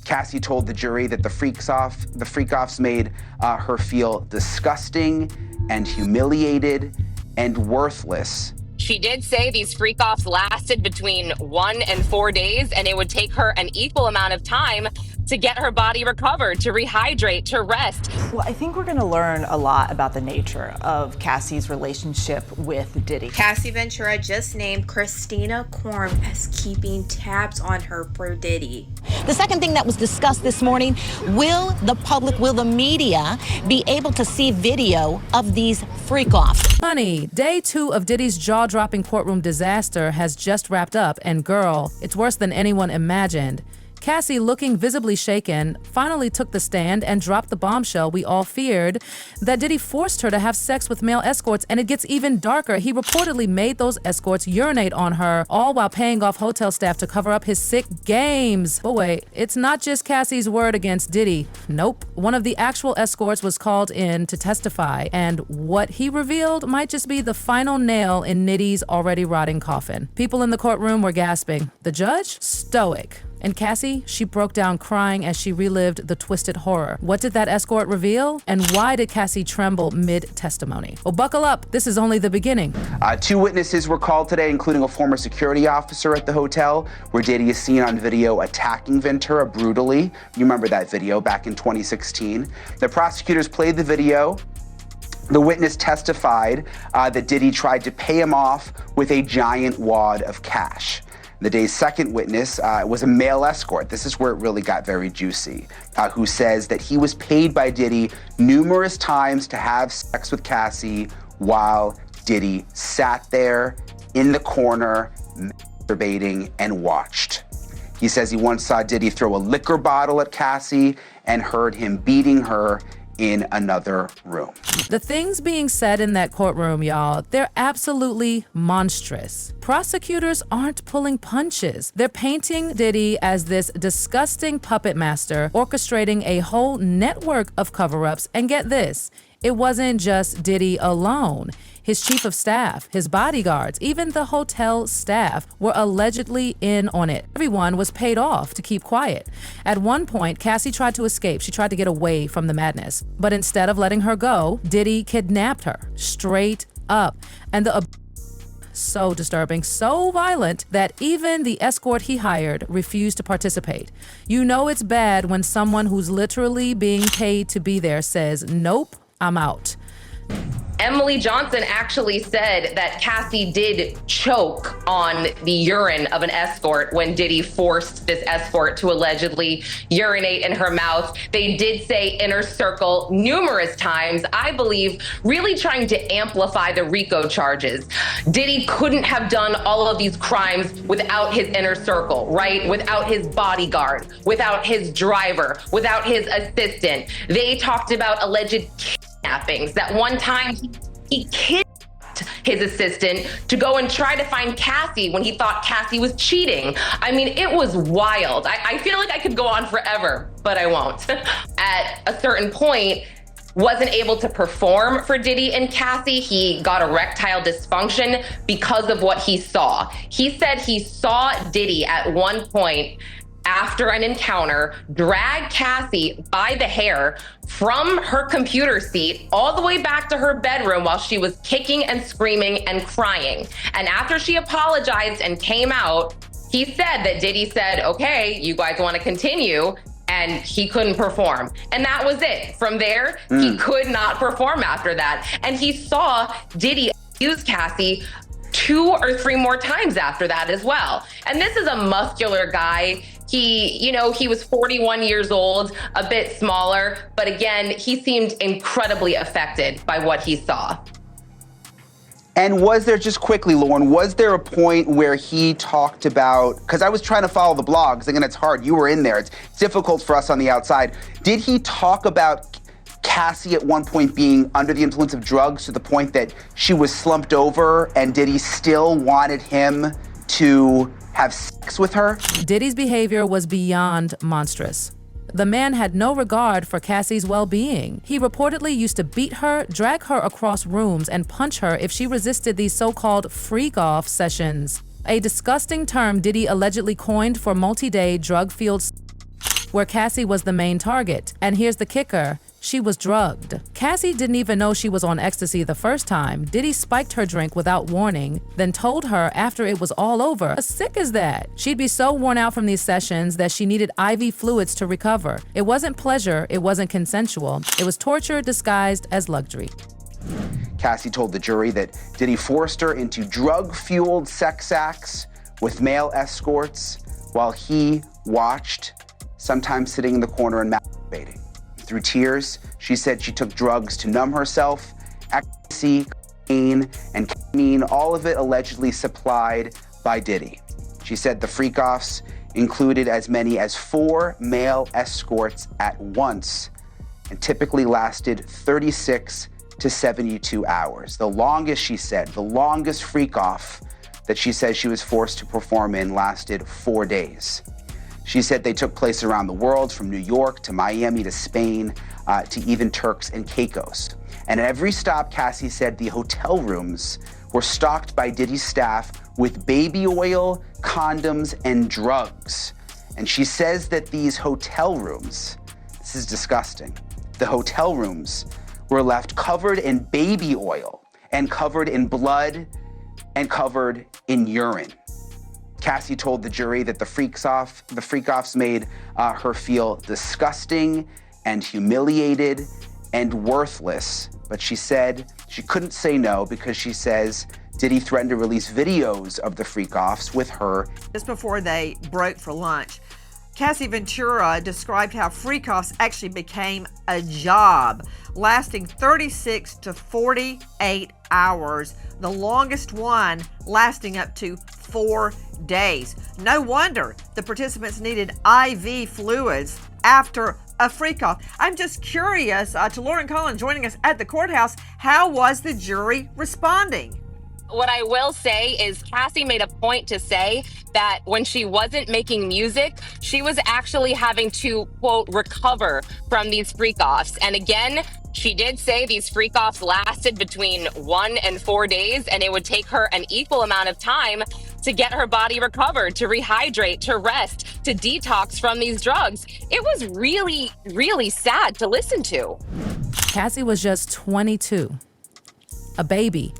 Cassie told the jury that the freakoffs made her feel disgusting and humiliated and worthless. She did say these freak-offs lasted between 1 and 4 days, and it would take her an equal amount of time to get her body recovered, to rehydrate, to rest. Well, I think we're going to learn a lot about the nature of Cassie's relationship with Diddy. Cassie Ventura just named Christina Korm as keeping tabs on her for Diddy. The second thing that was discussed this morning, will the public, will the media be able to see video of these freak-offs? Honey, day 2 of Diddy's jaw-dropping courtroom disaster has just wrapped up, and girl, it's worse than anyone imagined. Cassie, looking visibly shaken, finally took the stand and dropped the bombshell we all feared, that Diddy forced her to have sex with male escorts, and it gets even darker. He reportedly made those escorts urinate on her, all while paying off hotel staff to cover up his sick games. But wait, it's not just Cassie's word against Diddy. Nope. One of the actual escorts was called in to testify, and what he revealed might just be the final nail in Nitty's already rotting coffin. People in the courtroom were gasping. The judge? Stoic. And Cassie, she broke down crying as she relived the twisted horror. What did that escort reveal? And why did Cassie tremble mid-testimony? Well, buckle up. This is only the beginning. 2 witnesses were called today, including a former security officer at the hotel, where Diddy is seen on video attacking Ventura brutally. You remember that video back in 2016. The prosecutors played the video. The witness testified that Diddy tried to pay him off with a giant wad of cash. The day's second witness was a male escort. This is where it really got very juicy, who says that he was paid by Diddy numerous times to have sex with Cassie while Diddy sat there in the corner, masturbating and watched. He says he once saw Diddy throw a liquor bottle at Cassie and heard him beating her in another room. The things being said in that courtroom, y'all, they're absolutely monstrous. Prosecutors aren't pulling punches. They're painting Diddy as this disgusting puppet master orchestrating a whole network of cover-ups. And get this, it wasn't just Diddy alone. His chief of staff, his bodyguards, even the hotel staff were allegedly in on it. Everyone was paid off to keep quiet. At one point, Cassie tried to escape. She tried to get away from the madness. But instead of letting her go, Diddy kidnapped her, straight up. And so disturbing, so violent, that even the escort he hired refused to participate. You know it's bad when someone who's literally being paid to be there says, nope, I'm out. Emily Johnson actually said that Cassie did choke on the urine of an escort when Diddy forced this escort to allegedly urinate in her mouth. They did say inner circle numerous times, I believe, really trying to amplify the RICO charges. Diddy couldn't have done all of these crimes without his inner circle, right? Without his bodyguard, without his driver, without his assistant. They talked about alleged kidnappings. That one time he kidnapped his assistant to go and try to find Cassie when he thought Cassie was cheating. I mean, it was wild. I feel like I could go on forever, but I won't. At a certain point, wasn't able to perform for Diddy and Cassie. He got erectile dysfunction because of what he saw. He said he saw Diddy at one point after an encounter, drag Cassie by the hair from her computer seat all the way back to her bedroom while she was kicking and screaming and crying. And after she apologized and came out, he said that Diddy said, okay, you guys want to continue? And he couldn't perform. And that was it. From there, he could not perform after that. And he saw Diddy abuse Cassie 2 or 3 more times after that as well. And this is a muscular guy. He was 41 years old, a bit smaller, but again, he seemed incredibly affected by what he saw. And was there, just quickly, Lauren, was there a point where he talked about, because I was trying to follow the blogs, and it's hard, you were in there, it's difficult for us on the outside. Did he talk about Cassie at one point being under the influence of drugs to the point that she was slumped over, and Diddy still wanted him to have sex with her? Diddy's behavior was beyond monstrous. The man had no regard for Cassie's well-being. He reportedly used to beat her, drag her across rooms, and punch her if she resisted these so-called freak-off sessions, a disgusting term Diddy allegedly coined for multi-day drug-fueled where Cassie was the main target. And here's the kicker. She was drugged. Cassie didn't even know she was on ecstasy the first time. Diddy spiked her drink without warning, then told her after it was all over, how sick is that? She'd be so worn out from these sessions that she needed IV fluids to recover. It wasn't pleasure, it wasn't consensual. It was torture disguised as luxury. Cassie told the jury that Diddy forced her into drug-fueled sex acts with male escorts while he watched, sometimes sitting in the corner and masturbating. Through tears, she said she took drugs to numb herself, ecstasy, cocaine, and ketamine, all of it allegedly supplied by Diddy. She said the freakoffs included as many as 4 male escorts at once and typically lasted 36 to 72 hours. The longest, she said, the longest freak-off that she says she was forced to perform in lasted 4 days. She said they took place around the world, from New York to Miami to Spain to even Turks and Caicos. And at every stop, Cassie said the hotel rooms were stocked by Diddy's staff with baby oil, condoms, and drugs. And she says that these hotel rooms, this is disgusting, the hotel rooms were left covered in baby oil and covered in blood and covered in urine. Cassie told the jury that the freak-offs made her feel disgusting and humiliated and worthless. But she said she couldn't say no because she says Diddy threatened to release videos of the freak-offs with her. Just before they broke for lunch, Cassie Ventura described how freak-offs actually became a job, lasting 36 to 48 hours, the longest one lasting up to 4 days. No wonder the participants needed IV fluids after a freak-off. I'm just curious, to Lauren Collins joining us at the courthouse, how was the jury responding? What I will say is Cassie made a point to say that when she wasn't making music, she was actually having to, quote, recover from these freak-offs. And again, she did say these freak-offs lasted between 1 and 4 days, and it would take her an equal amount of time to get her body recovered, to rehydrate, to rest, to detox from these drugs. It was really, really sad to listen to. Cassie was just 22, a baby.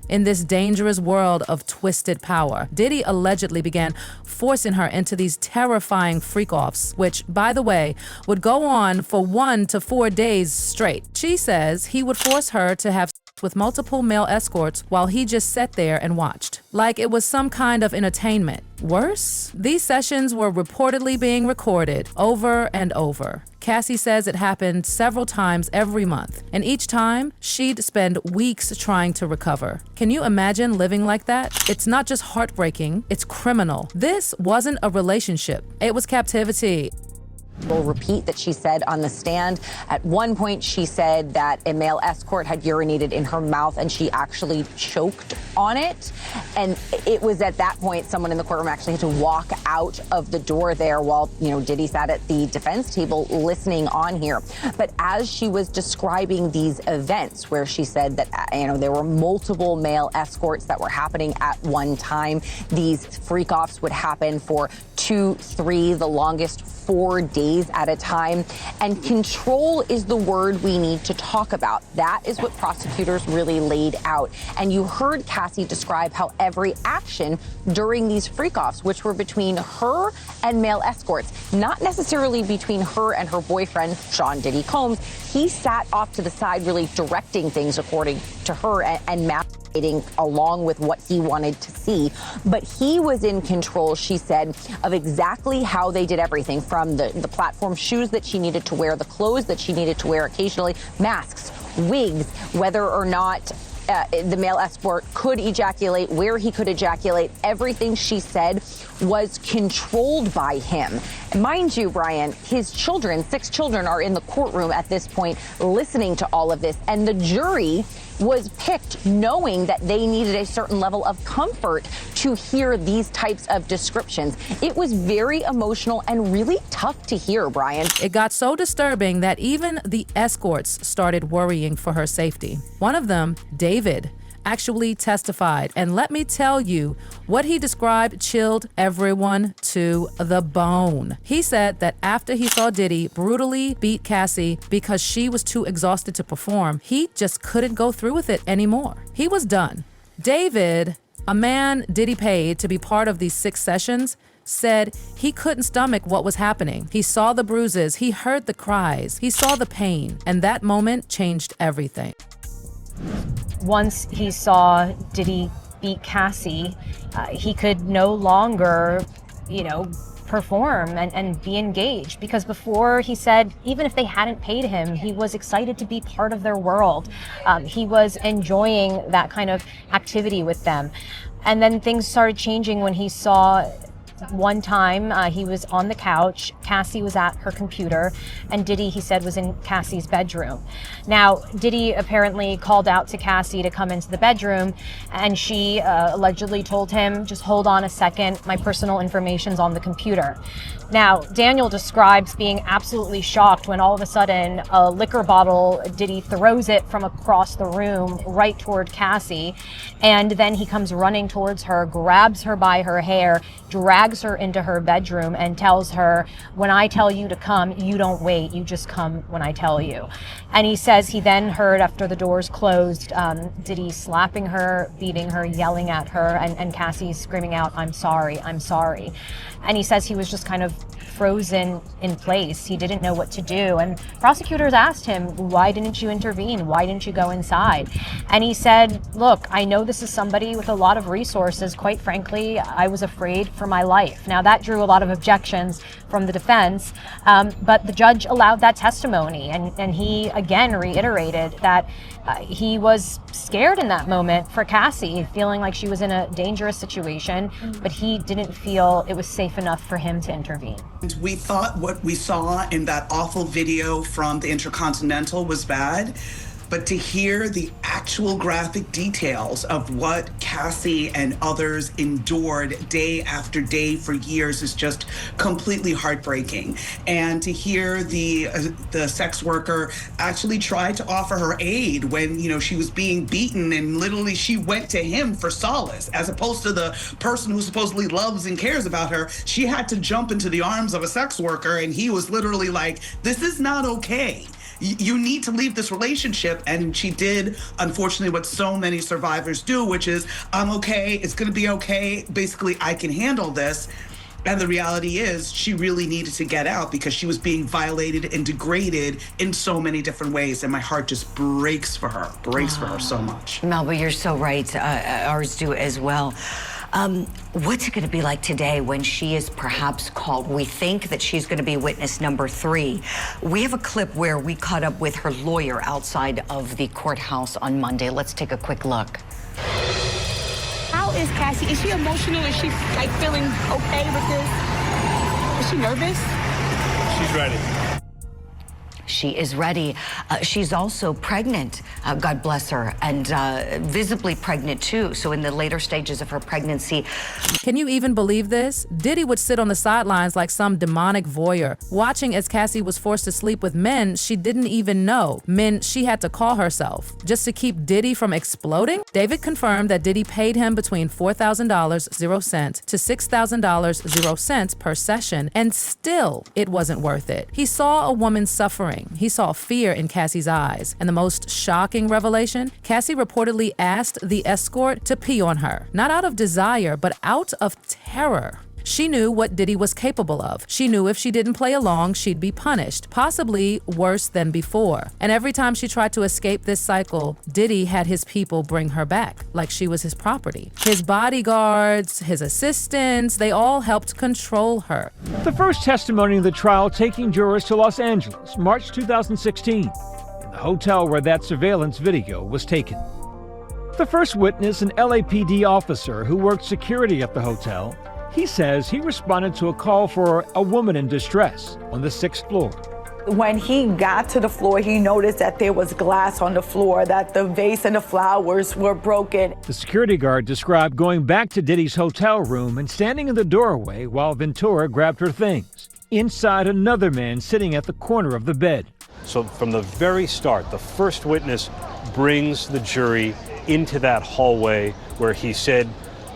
In this dangerous world of twisted power, Diddy allegedly began forcing her into these terrifying freak-offs, which, by the way, would go on for 1 to 4 days straight. She says he would force her to have sex with multiple male escorts while he just sat there and watched, like it was some kind of entertainment. Worse, these sessions were reportedly being recorded over and over. Cassie says it happened several times every month, and each time she'd spend weeks trying to recover. Can you imagine living like that? It's not just heartbreaking, it's criminal. This wasn't a relationship, it was captivity. We'll repeat that she said on the stand. At one point, she said that a male escort had urinated in her mouth and she actually choked on it. And it was at that point someone in the courtroom actually had to walk out of the door there while, Diddy sat at the defense table listening on here. But as she was describing these events where she said that, there were multiple male escorts that were happening at one time, these freak-offs would happen for 2, 3, the longest 4 days at a time. And control is the word we need to talk about. That is what prosecutors really laid out. And you heard Cassie describe how every action during these freak-offs, which were between her and male escorts, not necessarily between her and her boyfriend, Sean Diddy Combs, he sat off to the side really directing things according to her and masturbating along with what he wanted to see. But he was in control, she said, of exactly how they did everything, from the platform shoes that she needed to wear, the clothes that she needed to wear occasionally, masks, wigs, whether or not the male escort could ejaculate, where he could ejaculate. Everything, she said, was controlled by him. And mind you, Brian, his children, 6 children, are in the courtroom at this point listening to all of this. And the jury was picked knowing that they needed a certain level of comfort to hear these types of descriptions. It was very emotional and really tough to hear, Brian. It got so disturbing that even the escorts started worrying for her safety. One of them, David, actually testified. And let me tell you, what he described chilled everyone to the bone. He said that after he saw Diddy brutally beat Cassie because she was too exhausted to perform, he just couldn't go through with it anymore. He was done. David, a man Diddy paid to be part of these 6 sessions, said he couldn't stomach what was happening. He saw the bruises, he heard the cries, he saw the pain, and that moment changed everything. Once he saw Diddy beat Cassie, he could no longer, perform and be engaged, because before he said even if they hadn't paid him, he was excited to be part of their world. He was enjoying that kind of activity with them. And then things started changing when he saw one time he was on the couch, Cassie was at her computer, and Diddy, he said, was in Cassie's bedroom. Now, Diddy apparently called out to Cassie to come into the bedroom, and she allegedly told him, just hold on a second, my personal information's on the computer. Now, Daniel describes being absolutely shocked when all of a sudden a liquor bottle, Diddy throws it from across the room right toward Cassie, and then he comes running towards her, grabs her by her hair, drags her into her bedroom and tells her, when I tell you to come, you don't wait, you just come when I tell you. And he says he then heard, after the doors closed, Diddy slapping her, beating her, yelling at her, and Cassie screaming out, I'm sorry, I'm sorry. And he says he was just kind of frozen in place. He didn't know what to do. And prosecutors asked him, why didn't you intervene? Why didn't you go inside? And he said, look, I know this is somebody with a lot of resources. Quite frankly, I was afraid for my life. Now that drew a lot of objections from the defense, but the judge allowed that testimony. And he again reiterated that he was scared in that moment for Cassie, feeling like she was in a dangerous situation, but he didn't feel it was safe enough for him to intervene. We thought what we saw in that awful video from the Intercontinental was bad, but to hear the actual graphic details of what Cassie and others endured day after day for years is just completely heartbreaking. And to hear the sex worker actually try to offer her aid when, she was being beaten, and literally she went to him for solace, as opposed to the person who supposedly loves and cares about her. She had to jump into the arms of a sex worker, and he was literally like, this is not okay. You need to leave this relationship. And she did, unfortunately, what so many survivors do, which is, I'm okay, it's gonna be okay, basically I can handle this. And the reality is she really needed to get out because she was being violated and degraded in so many different ways. And my heart just breaks for her so much. Melba, you're so right. Ours do as well. What's it going to be like today when she is perhaps called? We think that she's going to be witness number 3. We have a clip where we caught up with her lawyer outside of the courthouse on Monday. Let's take a quick look. How is Cassie? Is she emotional? Is she feeling okay with this? Is she nervous? She's ready. She is ready. She's also pregnant, God bless her, and visibly pregnant too. So in the later stages of her pregnancy. Can you even believe this? Diddy would sit on the sidelines like some demonic voyeur, watching as Cassie was forced to sleep with men she didn't even know, men she had to call herself, just to keep Diddy from exploding? David confirmed that Diddy paid him between $4,000, 0 cents, to $6,000, 0 cents per session, and still it wasn't worth it. He saw a woman suffering. He saw fear in Cassie's eyes. And the most shocking revelation, Cassie reportedly asked the escort to pee on her, not out of desire, but out of terror. She knew what Diddy was capable of. She knew if she didn't play along, she'd be punished, possibly worse than before. And every time she tried to escape this cycle, Diddy had his people bring her back, like she was his property. His bodyguards, his assistants, they all helped control her. The first testimony in the trial taking jurors to Los Angeles, March 2016, in the hotel where that surveillance video was taken. The first witness, an LAPD officer who worked security at the hotel, he says he responded to a call for a woman in distress on the 6th floor. When he got to the floor, he noticed that there was glass on the floor, that the vase and the flowers were broken. The security guard described going back to Diddy's hotel room and standing in the doorway while Ventura grabbed her things. Inside, another man sitting at the corner of the bed. So from the very start, the first witness brings the jury into that hallway where he said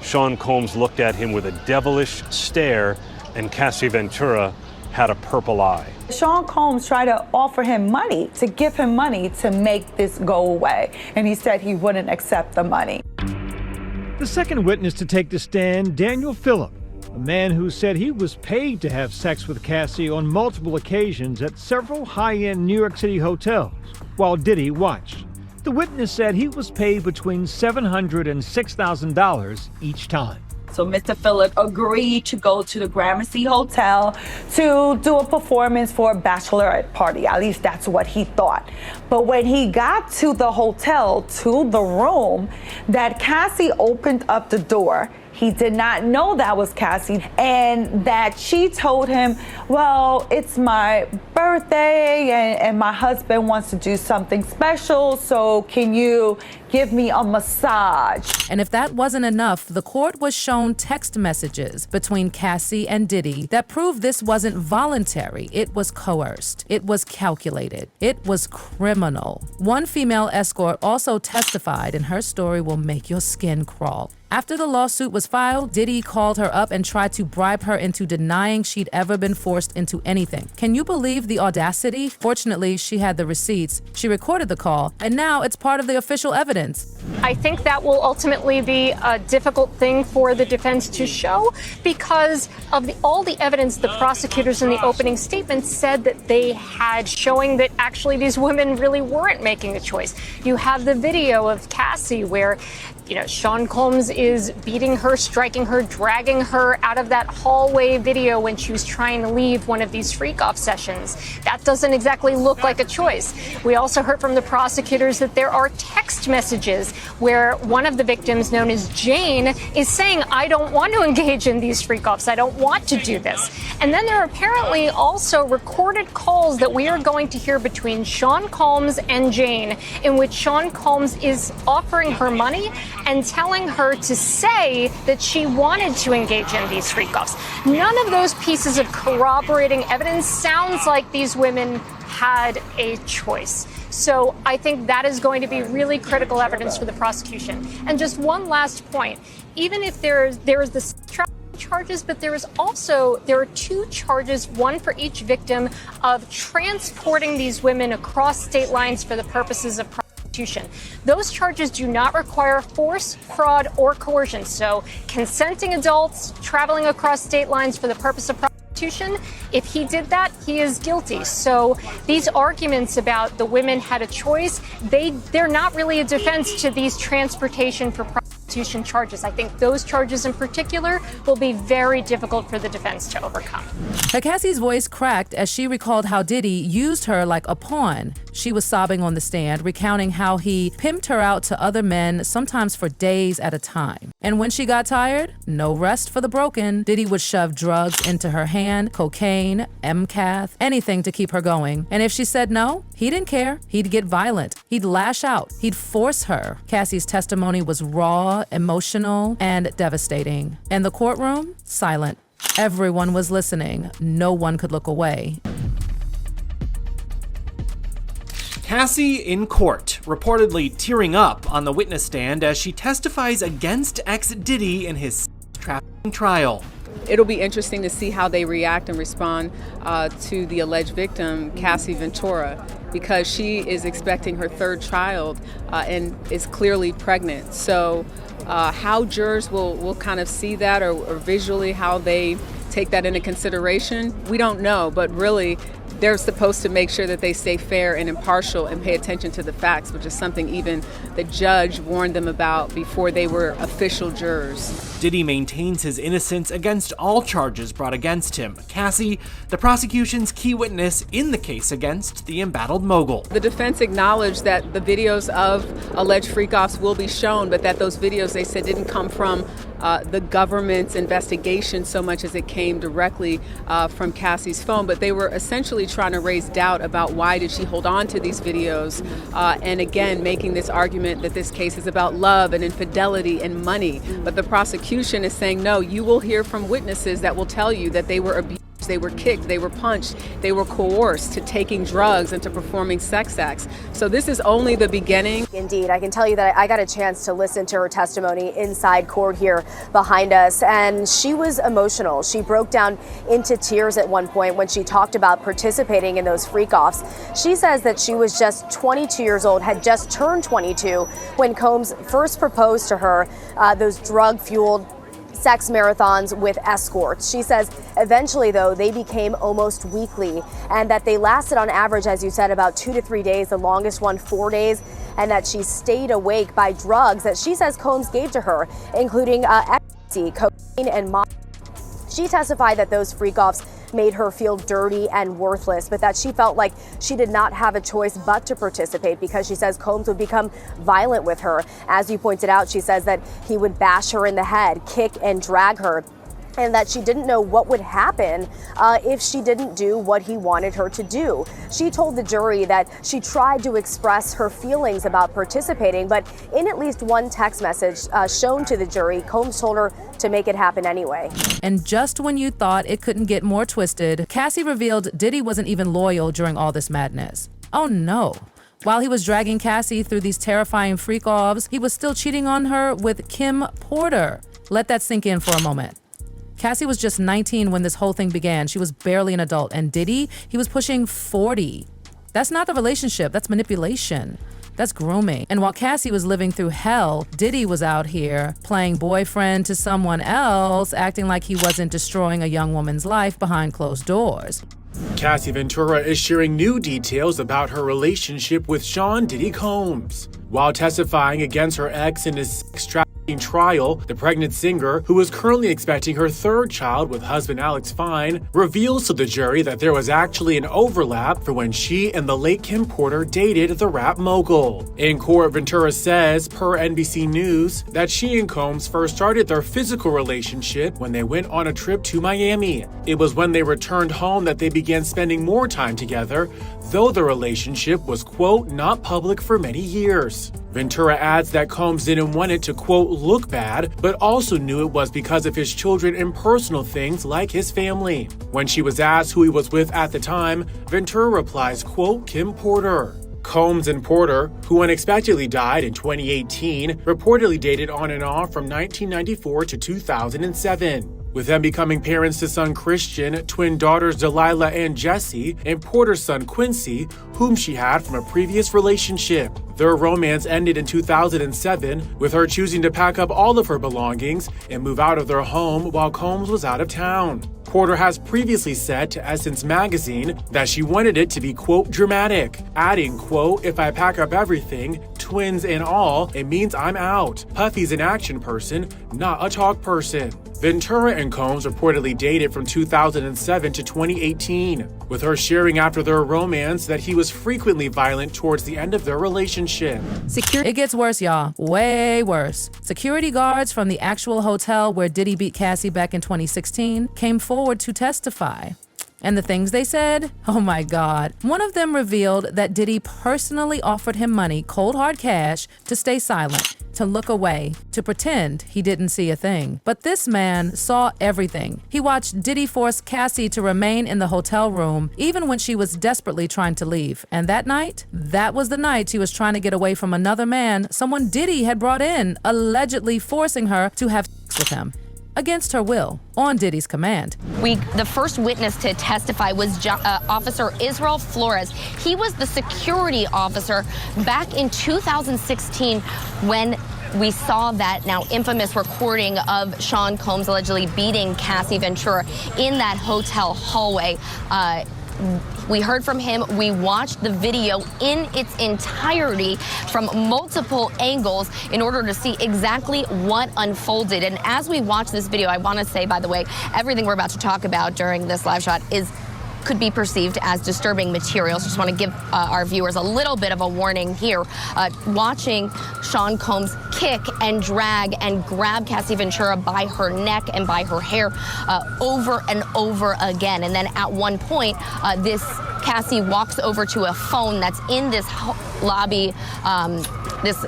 Sean Combs looked at him with a devilish stare and Cassie Ventura had a purple eye. Sean Combs tried to offer him money, to give him money to make this go away, and he said he wouldn't accept the money. The second witness to take the stand, Daniel Phillip, a man who said he was paid to have sex with Cassie on multiple occasions at several high-end New York City hotels, while Diddy watched. The witness said he was paid between $700 and $6,000 each time. So Mr. Phillip agreed to go to the Gramercy Hotel to do a performance for a bachelorette party. At least that's what he thought. But when he got to the hotel, to the room, that Cassie opened up the door. He did not know that was Cassie, and that she told him, well, it's my birthday and my husband wants to do something special, so can you give me a massage? And if that wasn't enough, the court was shown text messages between Cassie and Diddy that proved this wasn't voluntary. It was coerced. It was calculated. It was criminal. One female escort also testified, and her story will make your skin crawl. After the lawsuit was filed, Diddy called her up and tried to bribe her into denying she'd ever been forced into anything. Can you believe the audacity? Fortunately, she had the receipts. She recorded the call, and now it's part of the official evidence. I think that will ultimately be a difficult thing for the defense to show because of all the evidence the prosecutors in the opening statement said that they had, showing that actually these women really weren't making a choice. You have the video of Cassie where Sean Combs is beating her, striking her, dragging her out of that hallway video when she was trying to leave one of these freak-off sessions. That doesn't exactly look like a choice. We also heard from the prosecutors that there are text messages where one of the victims, known as Jane, is saying, I don't want to engage in these freak-offs. I don't want to do this. And then there are apparently also recorded calls that we are going to hear between Sean Combs and Jane, in which Sean Combs is offering her money and telling her to say that she wanted to engage in these freak-offs. None of those pieces of corroborating evidence sounds like these women had a choice. So I think that is going to be really critical evidence for the prosecution. And just one last point, even if there is the trafficking charges, but there are 2 charges, one for each victim, of transporting these women across state lines for the purposes of prostitution. Those charges do not require force, fraud, or coercion. So consenting adults traveling across state lines for the purpose of prostitution, if he did that, he is guilty. So these arguments about the women had a choice, they're not really a defense to these transportation for prostitution charges. I think those charges in particular will be very difficult for the defense to overcome. Cassie's voice cracked as she recalled how Diddy used her like a pawn. She was sobbing on the stand, recounting how he pimped her out to other men, sometimes for days at a time. And when she got tired, no rest for the broken. Diddy would shove drugs into her hand, cocaine, MCath, anything to keep her going. And if she said no, he didn't care. He'd get violent. He'd lash out. He'd force her. Cassie's testimony was raw, emotional, and devastating. And the courtroom, silent. Everyone was listening. No one could look away. Cassie in court, reportedly tearing up on the witness stand as she testifies against ex-Diddy in his trafficking trial. It'll be interesting to see how they react and respond to the alleged victim, Cassie Ventura, because she is expecting her 3rd child and is clearly pregnant. So how jurors will kind of see that or visually how they take that into consideration, we don't know, but really they're supposed to make sure that they stay fair and impartial and pay attention to the facts, which is something even the judge warned them about before they were official jurors. Diddy maintains his innocence against all charges brought against him. Cassie, the prosecution's key witness in the case against the embattled mogul. The defense acknowledged that the videos of alleged freak-offs will be shown, but that those videos, they said, didn't come from the government's investigation so much as it came directly from Cassie's phone. But they were essentially trying to raise doubt about why did she hold on to these videos, and again making this argument that this case is about love and infidelity and money. But the prosecution is saying, no, you will hear from witnesses that will tell you that they were abused They were kicked, they were punched, they were coerced to taking drugs and to performing sex acts. So this is only the beginning. Indeed, I can tell you that I got a chance to listen to her testimony inside court here behind us, and she was emotional. She broke down into tears at one point when she talked about participating in those freak-offs. She says that she was just 22 years old, had just turned 22 when Combs first proposed to her those drug-fueled sex marathons with escorts. She says eventually, though, they became almost weekly, and that they lasted on average, as you said, about 2 to 3 days, the longest one 4 days, and that she stayed awake by drugs that she says Combs gave to her, including ecstasy, cocaine, and She testified that those freak-offs made her feel dirty and worthless, but that she felt like she did not have a choice but to participate because she says Combs would become violent with her. As you pointed out, she says that he would bash her in the head, kick and drag her, and that she didn't know what would happen if she didn't do what he wanted her to do. She told the jury that she tried to express her feelings about participating, but in at least one text message shown to the jury, Combs told her to make it happen anyway. And just when you thought it couldn't get more twisted, Cassie revealed Diddy wasn't even loyal during all this madness. Oh no. While he was dragging Cassie through these terrifying freak-offs, he was still cheating on her with Kim Porter. Let that sink in for a moment. Cassie was just 19 when this whole thing began. She was barely an adult. And Diddy, he was pushing 40. That's not the relationship, that's manipulation. That's grooming. And while Cassie was living through hell, Diddy was out here playing boyfriend to someone else, acting like he wasn't destroying a young woman's life behind closed doors. Cassie Ventura is sharing new details about her relationship with Sean Diddy Combs. While testifying against her ex in his sex trafficking trial, the pregnant singer, who is currently expecting her third child with husband Alex Fine, reveals to the jury that there was actually an overlap for when she and the late Kim Porter dated the rap mogul. In court, Ventura says, per NBC News, that she and Combs first started their physical relationship when they went on a trip to Miami. It was when they returned home that they began spending more time together, though the relationship was, quote, not public for many years. Ventura adds that Combs didn't want it to, quote, look bad, but also knew it was because of his children and personal things like his family. When she was asked who he was with at the time, Ventura replies, quote, Kim Porter. Combs and Porter, who unexpectedly died in 2018, reportedly dated on and off from 1994 to 2007. With them becoming parents to son Christian, twin daughters Delilah and Jesse, and Porter's son Quincy, whom she had from a previous relationship. Their romance ended in 2007, with her choosing to pack up all of her belongings and move out of their home while Combs was out of town. Porter has previously said to Essence magazine that she wanted it to be, quote, dramatic, adding, quote, if I pack up everything, twins and all, it means I'm out. Puffy's an action person, not a talk person. Ventura and Combs reportedly dated from 2007 to 2018, with her sharing after their romance that he was frequently violent towards the end of their relationship. It gets worse, y'all. Way worse. Security guards from the actual hotel where Diddy beat Cassie back in 2016 came forward to testify. And the things they said, oh my God. One of them revealed that Diddy personally offered him money, cold hard cash, to stay silent, to look away, to pretend he didn't see a thing. But this man saw everything. He watched Diddy force Cassie to remain in the hotel room, even when she was desperately trying to leave. And that night, that was the night she was trying to get away from another man, someone Diddy had brought in, allegedly forcing her to have sex with him. Against her will, on Diddy's command. The first witness to testify was Officer Israel Flores. He was the security officer back in 2016 when we saw that now infamous recording of Sean Combs allegedly beating Cassie Ventura in that hotel hallway. We heard from him. We watched the video in its entirety from multiple angles in order to see exactly what unfolded. And as we watch this video, I want to say, by the way, everything we're about to talk about during this live shot could be perceived as disturbing materials. Just want to give our viewers a little bit of a warning here. Watching Sean Combs kick and drag and grab Cassie Ventura by her neck and by her hair over and over again. And then at one point, Cassie walks over to a phone that's in this lobby, this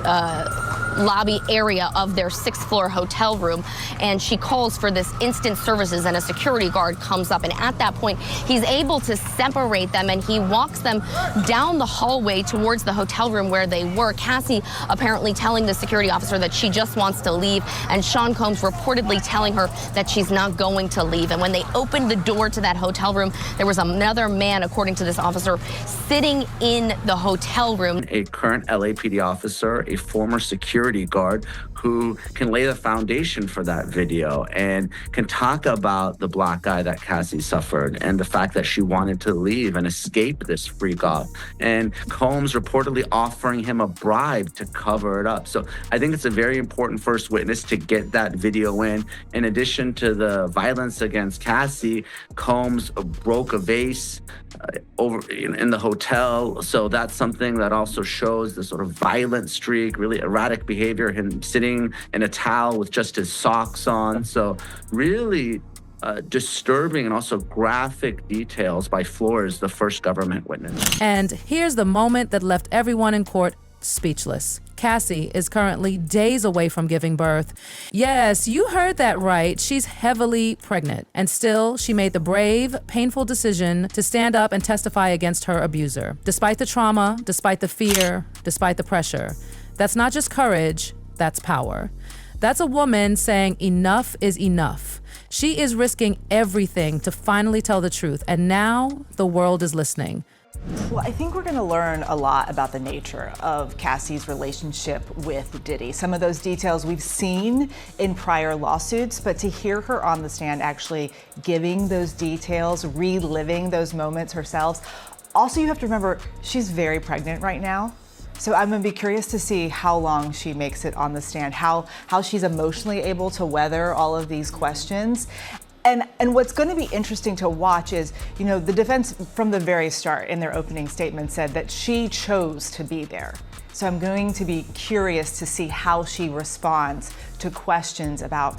lobby area of their 6th floor hotel room, and she calls for this instant services, and a security guard comes up, and at that point he's able to separate them, and he walks them down the hallway towards the hotel room where they were. Cassie apparently telling the security officer that she just wants to leave, and Sean Combs reportedly telling her that she's not going to leave. And when they opened the door to that hotel room, there was another man, according to this officer, sitting in the hotel room. A current LAPD officer, a former security guard, who can lay the foundation for that video and can talk about the black eye that Cassie suffered and the fact that she wanted to leave and escape this freak off. And Combs reportedly offering him a bribe to cover it up. So I think it's a very important first witness to get that video in. In addition to the violence against Cassie, Combs broke a vase over in the hotel. So that's something that also shows the sort of violent streak, really erratic behavior, him sitting in a towel with just his socks on. So really disturbing and also graphic details by Flores, the first government witness. And here's the moment that left everyone in court speechless. Cassie is currently days away from giving birth. Yes, you heard that right. She's heavily pregnant. And still, she made the brave, painful decision to stand up and testify against her abuser. Despite the trauma, despite the fear, despite the pressure. That's not just courage, that's power. That's a woman saying enough is enough. She is risking everything to finally tell the truth, and now the world is listening. Well, I think we're going to learn a lot about the nature of Cassie's relationship with Diddy. Some of those details we've seen in prior lawsuits, but to hear her on the stand actually giving those details, reliving those moments herself. Also, you have to remember, she's very pregnant right now. So I'm going to be curious to see how long she makes it on the stand, how she's emotionally able to weather all of these questions. And what's going to be interesting to watch is, the defense from the very start in their opening statement said that she chose to be there. So I'm going to be curious to see how she responds to questions about,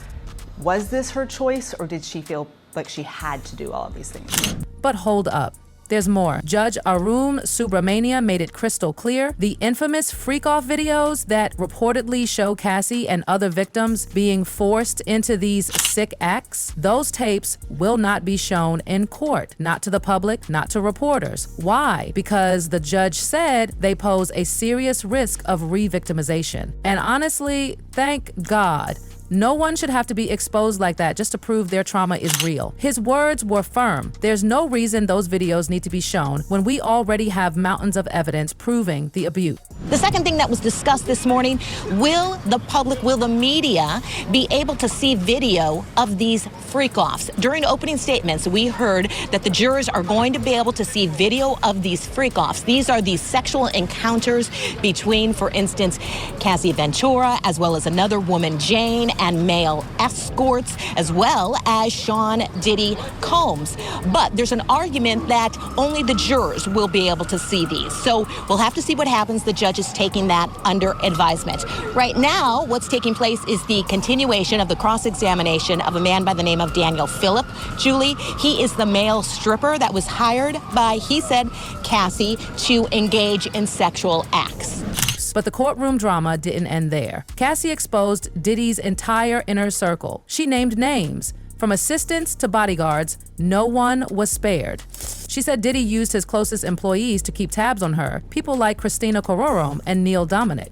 was this her choice or did she feel like she had to do all of these things? But hold up. There's more. Judge Arun Subramania made it crystal clear. The infamous freak-off videos that reportedly show Cassie and other victims being forced into these sick acts, those tapes will not be shown in court. Not to the public, not to reporters. Why? Because the judge said they pose a serious risk of re-victimization. And honestly, thank God. No one should have to be exposed like that just to prove their trauma is real. His words were firm. There's no reason those videos need to be shown when we already have mountains of evidence proving the abuse. The second thing that was discussed this morning, will the media be able to see video of these freak-offs? During opening statements, we heard that the jurors are going to be able to see video of these freak-offs. These are these sexual encounters between, for instance, Cassie Ventura, as well as another woman, Jane, and male escorts, as well as Sean Diddy Combs. But there's an argument that only the jurors will be able to see these. So we'll have to see what happens. The judge is taking that under advisement. Right now, what's taking place is the continuation of the cross-examination of a man by the name of Daniel Phillip. Julie, he is the male stripper that was hired by, he said, Cassie to engage in sexual acts. But the courtroom drama didn't end there. Cassie exposed Diddy's entire inner circle. She named names. From assistants to bodyguards, no one was spared. She said Diddy used his closest employees to keep tabs on her, people like Courtroom and Neil Dominic.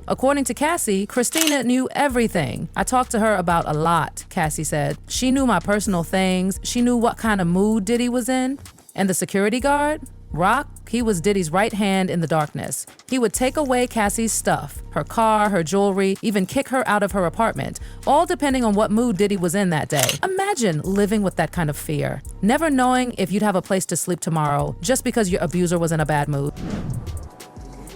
According to Cassie, Christina knew everything. I talked to her about a lot, Cassie said. She knew my personal things. She knew what kind of mood Diddy was in. And the security guard? Rock, he was Diddy's right hand in the darkness. He would take away Cassie's stuff, her car, her jewelry, even kick her out of her apartment, all depending on what mood Diddy was in that day. Imagine living with that kind of fear, never knowing if you'd have a place to sleep tomorrow just because your abuser was in a bad mood.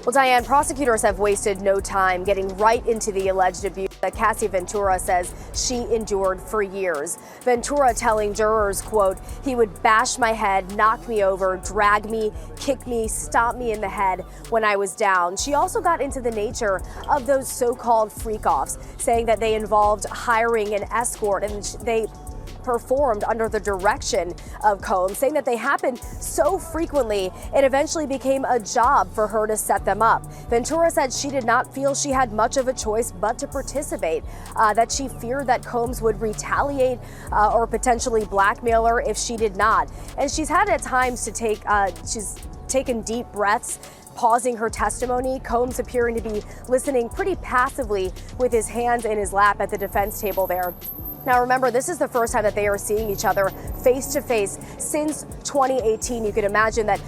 Well, Diane, prosecutors have wasted no time getting right into the alleged abuse that Cassie Ventura says she endured for years. Ventura telling jurors, quote, he would bash my head, knock me over, drag me, kick me, stomp me in the head when I was down. She also got into the nature of those so-called freak-offs, saying that they involved hiring an escort and performed under the direction of Combs, saying that they happened so frequently it eventually became a job for her to set them up. Ventura said she did not feel she had much of a choice but to participate, that she feared that Combs would retaliate or potentially blackmail her if she did not. And she's had at times to take, she's taken deep breaths, pausing her testimony, Combs appearing to be listening pretty passively with his hands in his lap at the defense table there. Now remember, this is the first time that they are seeing each other face to face since 2018. You can imagine that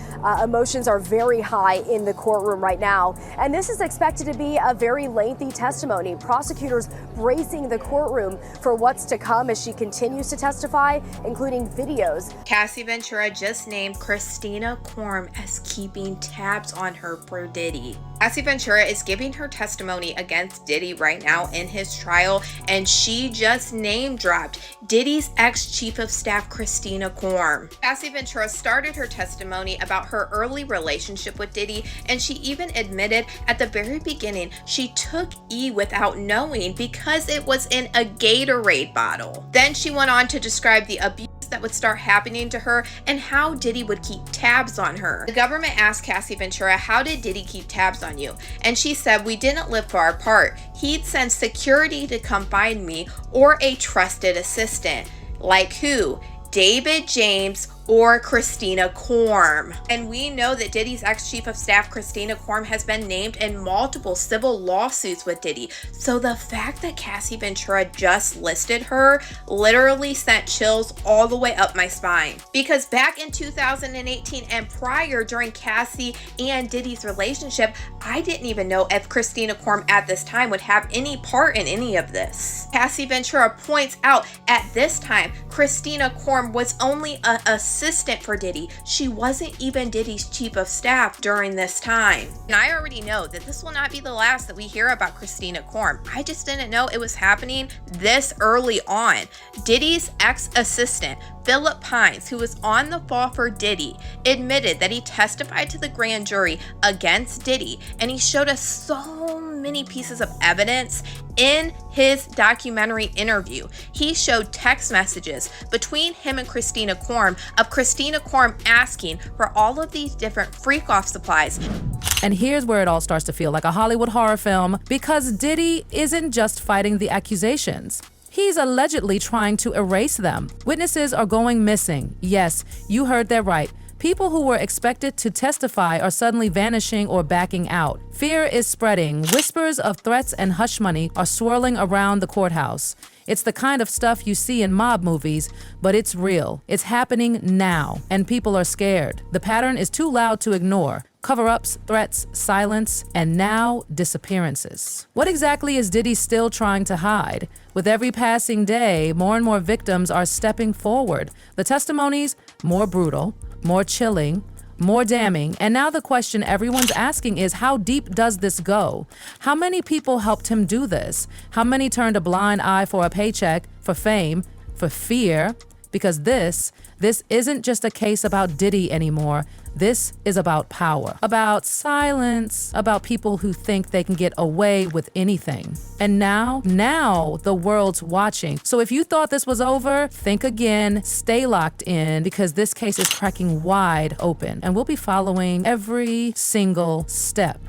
emotions are very high in the courtroom right now. And this is expected to be a very lengthy testimony. Prosecutors bracing the courtroom for what's to come as she continues to testify, including videos. Cassie Ventura just named Christina Courtroom as keeping tabs on her for Diddy. Cassie Ventura is giving her testimony against Diddy right now in his trial, and she just name-dropped Diddy's ex-chief of staff, Christina Courtroom. Cassie Ventura started her testimony about her early relationship with Diddy, and she even admitted at the very beginning she took E without knowing because it was in a Gatorade bottle. Then she went on to describe the abuse that would start happening to her and how Diddy would keep tabs on her. The government asked Cassie Ventura, how did Diddy keep tabs on you? And she said, we didn't live far apart. He'd send security to come find me or a trusted assistant. Like who? David James or Christina Courtroom. And we know that Diddy's ex-chief of staff, Christina Courtroom, has been named in multiple civil lawsuits with Diddy. So the fact that Cassie Ventura just listed her literally sent chills all the way up my spine. Because back in 2018 and prior, during Cassie and Diddy's relationship, I didn't even know if Christina Courtroom at this time would have any part in any of this. Cassie Ventura points out at this time, Christina Courtroom was only an assistant for Diddy. She wasn't even Diddy's chief of staff during this time. And I already know that this will not be the last that we hear about Christina Courtroom. I just didn't know it was happening this early on. Diddy's ex-assistant, Philip Pines, who was on the fall for Diddy, admitted that he testified to the grand jury against Diddy, and he showed us so many pieces of evidence in his documentary interview. He showed text messages between him and Christina Courtroom of Christina Courtroom asking for all of these different freak-off supplies. And here's where it all starts to feel like a Hollywood horror film, because Diddy isn't just fighting the accusations. He's allegedly trying to erase them. Witnesses are going missing. Yes, you heard that right. People who were expected to testify are suddenly vanishing or backing out. Fear is spreading. Whispers of threats and hush money are swirling around the courthouse. It's the kind of stuff you see in mob movies, but it's real. It's happening now, and people are scared. The pattern is too loud to ignore. Cover-ups, threats, silence, and now disappearances. What exactly is Diddy still trying to hide? With every passing day, more and more victims are stepping forward. The testimonies, more brutal, more chilling, more damning, and now the question everyone's asking is, how deep does this go? How many people helped him do this? How many turned a blind eye for a paycheck, for fame, for fear? Because this isn't just a case about Diddy anymore. This is about power, about silence, about people who think they can get away with anything. And now the world's watching. So if you thought this was over, think again, stay locked in, because this case is cracking wide open, and we'll be following every single step.